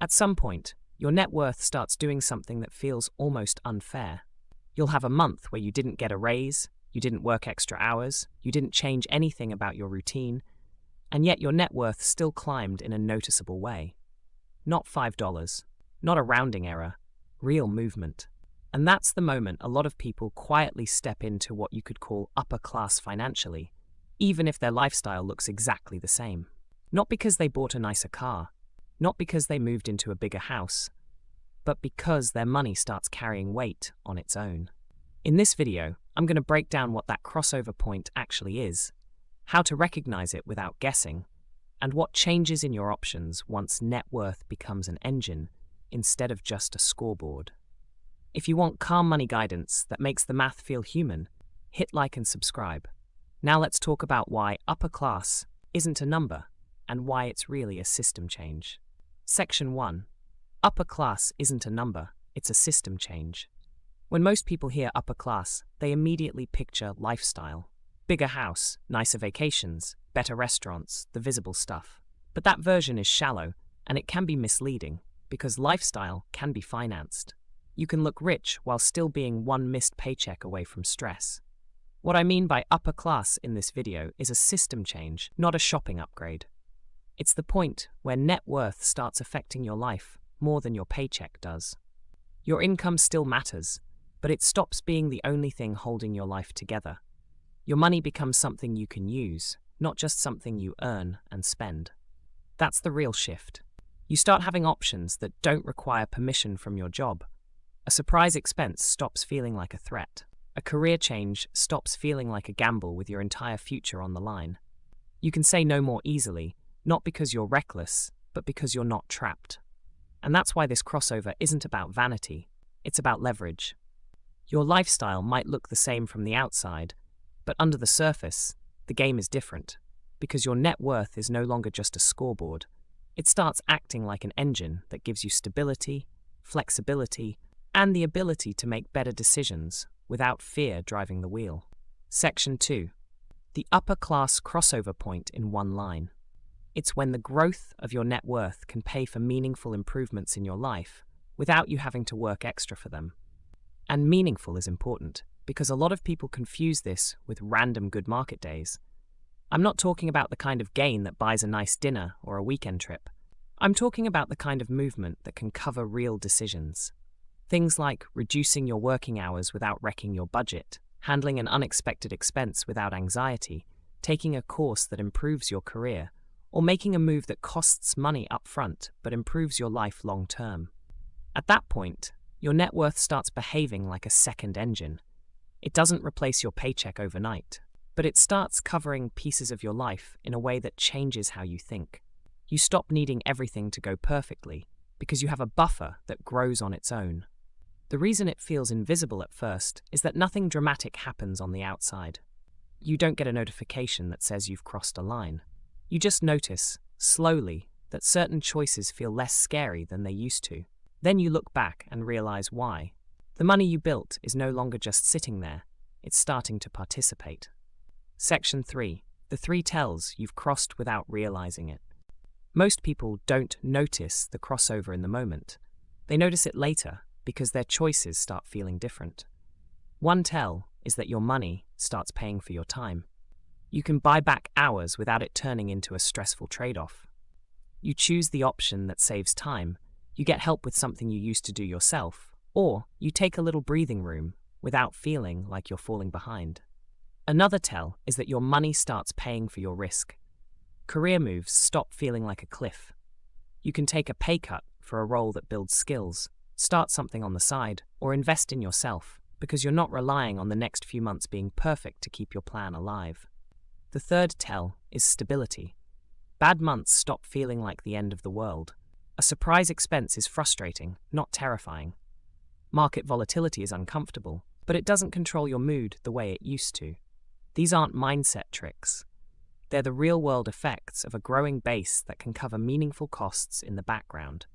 At some point, your net worth starts doing something that feels almost unfair. You'll have a month where you didn't get a raise, you didn't work extra hours, you didn't change anything about your routine, and yet your net worth still climbed in a noticeable way. Not $5, not a rounding error, real movement. And that's the moment a lot of people quietly step into what you could call upper class financially, even if their lifestyle looks exactly the same. Not because they bought a nicer car, not because they moved into a bigger house, but because their money starts carrying weight on its own. In this video, I'm going to break down what that crossover point actually is, how to recognize it without guessing, and what changes in your options once net worth becomes an engine instead of just a scoreboard. If you want calm money guidance that makes the math feel human, hit like and subscribe. Now let's talk about why upper class isn't a number and why it's really a system change. Section 1. Upper class isn't a number, it's a system change. When most people hear upper class, they immediately picture lifestyle. Bigger house, nicer vacations, better restaurants, the visible stuff. But that version is shallow, and it can be misleading, because lifestyle can be financed. You can look rich while still being one missed paycheck away from stress. What I mean by upper class in this video is a system change, not a shopping upgrade. It's the point where net worth starts affecting your life more than your paycheck does. Your income still matters, but it stops being the only thing holding your life together. Your money becomes something you can use, not just something you earn and spend. That's the real shift. You start having options that don't require permission from your job. A surprise expense stops feeling like a threat. A career change stops feeling like a gamble with your entire future on the line. You can say no more easily, not because you're reckless, but because you're not trapped. And that's why this crossover isn't about vanity, it's about leverage. Your lifestyle might look the same from the outside, but under the surface, the game is different, because your net worth is no longer just a scoreboard. It starts acting like an engine that gives you stability, flexibility, and the ability to make better decisions without fear driving the wheel. Section 2. The upper class crossover point in one line. It's when the growth of your net worth can pay for meaningful improvements in your life without you having to work extra for them. And meaningful is important, because a lot of people confuse this with random good market days. I'm not talking about the kind of gain that buys a nice dinner or a weekend trip. I'm talking about the kind of movement that can cover real decisions. Things like reducing your working hours without wrecking your budget, handling an unexpected expense without anxiety, taking a course that improves your career, or making a move that costs money up front but improves your life long term. At that point, your net worth starts behaving like a second engine. It doesn't replace your paycheck overnight, but it starts covering pieces of your life in a way that changes how you think. You stop needing everything to go perfectly because you have a buffer that grows on its own. The reason it feels invisible at first is that nothing dramatic happens on the outside. You don't get a notification that says you've crossed a line. You just notice, slowly, that certain choices feel less scary than they used to. Then you look back and realize why. The money you built is no longer just sitting there, it's starting to participate. Section 3. The 3 tells you've crossed without realizing it. Most people don't notice the crossover in the moment. They notice it later, because their choices start feeling different. One tell is that your money starts paying for your time. You can buy back hours without it turning into a stressful trade-off. You choose the option that saves time, you get help with something you used to do yourself, or you take a little breathing room without feeling like you're falling behind. Another tell is that your money starts paying for your risk. Career moves stop feeling like a cliff. You can take a pay cut for a role that builds skills, start something on the side, or invest in yourself, because you're not relying on the next few months being perfect to keep your plan alive. The third tell is stability. Bad months stop feeling like the end of the world. A surprise expense is frustrating, not terrifying. Market volatility is uncomfortable, but it doesn't control your mood the way it used to. These aren't mindset tricks. They're the real-world effects of a growing base that can cover meaningful costs in the background,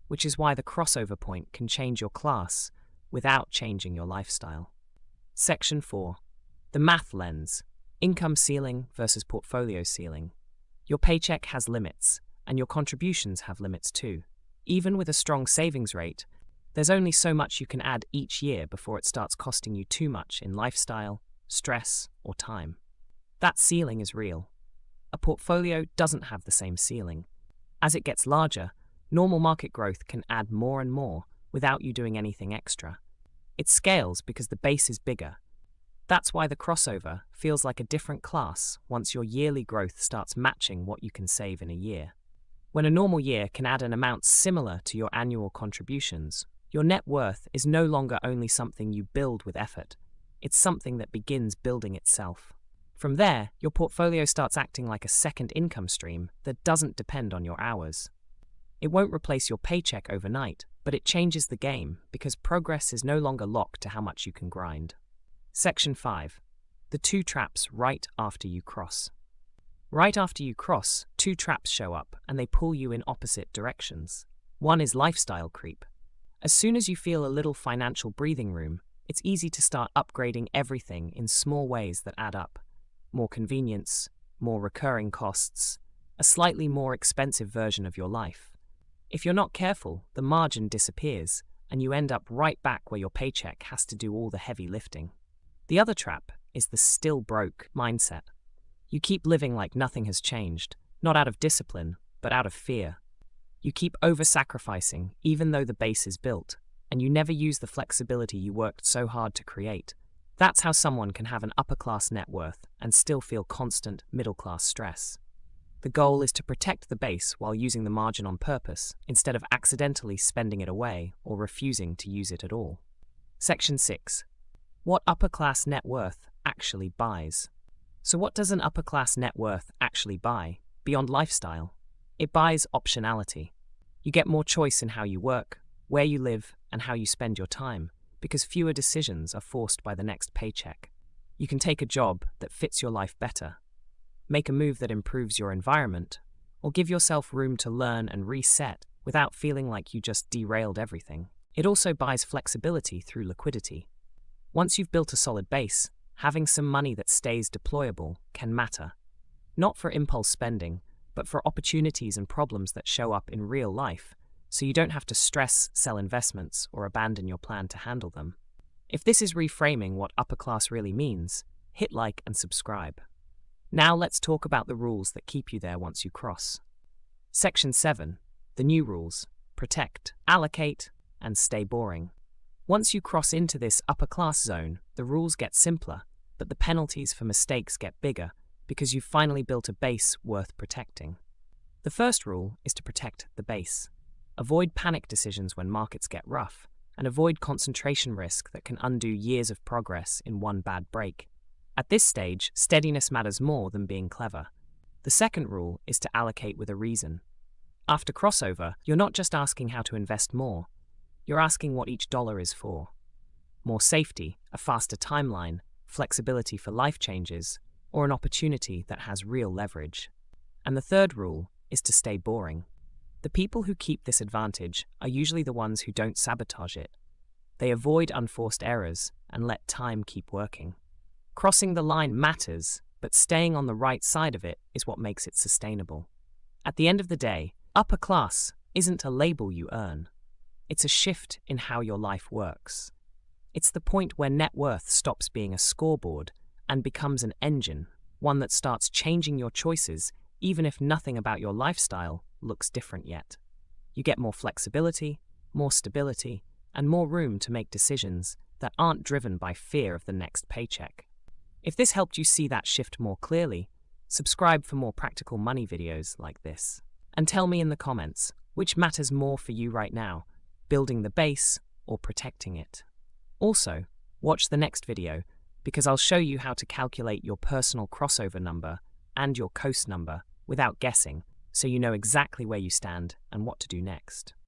which is why the crossover point can change your class without changing your lifestyle. Section 4. The math lens. Income ceiling versus portfolio ceiling. Your paycheck has limits, and your contributions have limits too. Even with a strong savings rate, there's only so much you can add each year before it starts costing you too much in lifestyle, stress, or time. That ceiling is real. A portfolio doesn't have the same ceiling. As it gets larger, normal market growth can add more and more without you doing anything extra. It scales because the base is bigger. That's why the crossover feels like a different class once your yearly growth starts matching what you can save in a year. When a normal year can add an amount similar to your annual contributions, your net worth is no longer only something you build with effort. It's something that begins building itself. From there, your portfolio starts acting like a second income stream that doesn't depend on your hours. It won't replace your paycheck overnight, but it changes the game because progress is no longer locked to how much you can grind. Section 5. The 2 traps right after you cross. Right after you cross, 2 traps show up and they pull you in opposite directions. One is lifestyle creep. As soon as you feel a little financial breathing room, it's easy to start upgrading everything in small ways that add up. More convenience, more recurring costs, a slightly more expensive version of your life. If you're not careful, the margin disappears and you end up right back where your paycheck has to do all the heavy lifting. The other trap is the still broke mindset. You keep living like nothing has changed, not out of discipline, but out of fear. You keep over-sacrificing even though the base is built, and you never use the flexibility you worked so hard to create. That's how someone can have an upper-class net worth and still feel constant middle-class stress. The goal is to protect the base while using the margin on purpose, instead of accidentally spending it away or refusing to use it at all. Section 6. What upper-class net worth actually buys. So what does an upper-class net worth actually buy, beyond lifestyle? It buys optionality. You get more choice in how you work, where you live, and how you spend your time, because fewer decisions are forced by the next paycheck. You can take a job that fits your life better, make a move that improves your environment, or give yourself room to learn and reset without feeling like you just derailed everything. It also buys flexibility through liquidity. Once you've built a solid base, having some money that stays deployable can matter. Not for impulse spending, but for opportunities and problems that show up in real life, so you don't have to stress, sell investments, or abandon your plan to handle them. If this is reframing what upper class really means, hit like and subscribe. Now let's talk about the rules that keep you there once you cross. Section 7. The new rules: protect, allocate, and stay boring. Once you cross into this upper class zone, the rules get simpler, but the penalties for mistakes get bigger because you've finally built a base worth protecting. The first rule is to protect the base. Avoid panic decisions when markets get rough, and avoid concentration risk that can undo years of progress in one bad break. At this stage, steadiness matters more than being clever. The second rule is to allocate with a reason. After crossover, you're not just asking how to invest more, you're asking what each dollar is for. More safety, a faster timeline, flexibility for life changes, or an opportunity that has real leverage. And the third rule is to stay boring. The people who keep this advantage are usually the ones who don't sabotage it. They avoid unforced errors and let time keep working. Crossing the line matters, but staying on the right side of it is what makes it sustainable. At the end of the day, upper class isn't a label you earn. It's a shift in how your life works. It's the point where net worth stops being a scoreboard and becomes an engine, one that starts changing your choices even if nothing about your lifestyle looks different yet. You get more flexibility, more stability, and more room to make decisions that aren't driven by fear of the next paycheck. If this helped you see that shift more clearly, subscribe for more practical money videos like this. And tell me in the comments, which matters more for you right now, building the base or protecting it? Also, watch the next video because I'll show you how to calculate your personal crossover number and your coast number without guessing, so you know exactly where you stand and what to do next.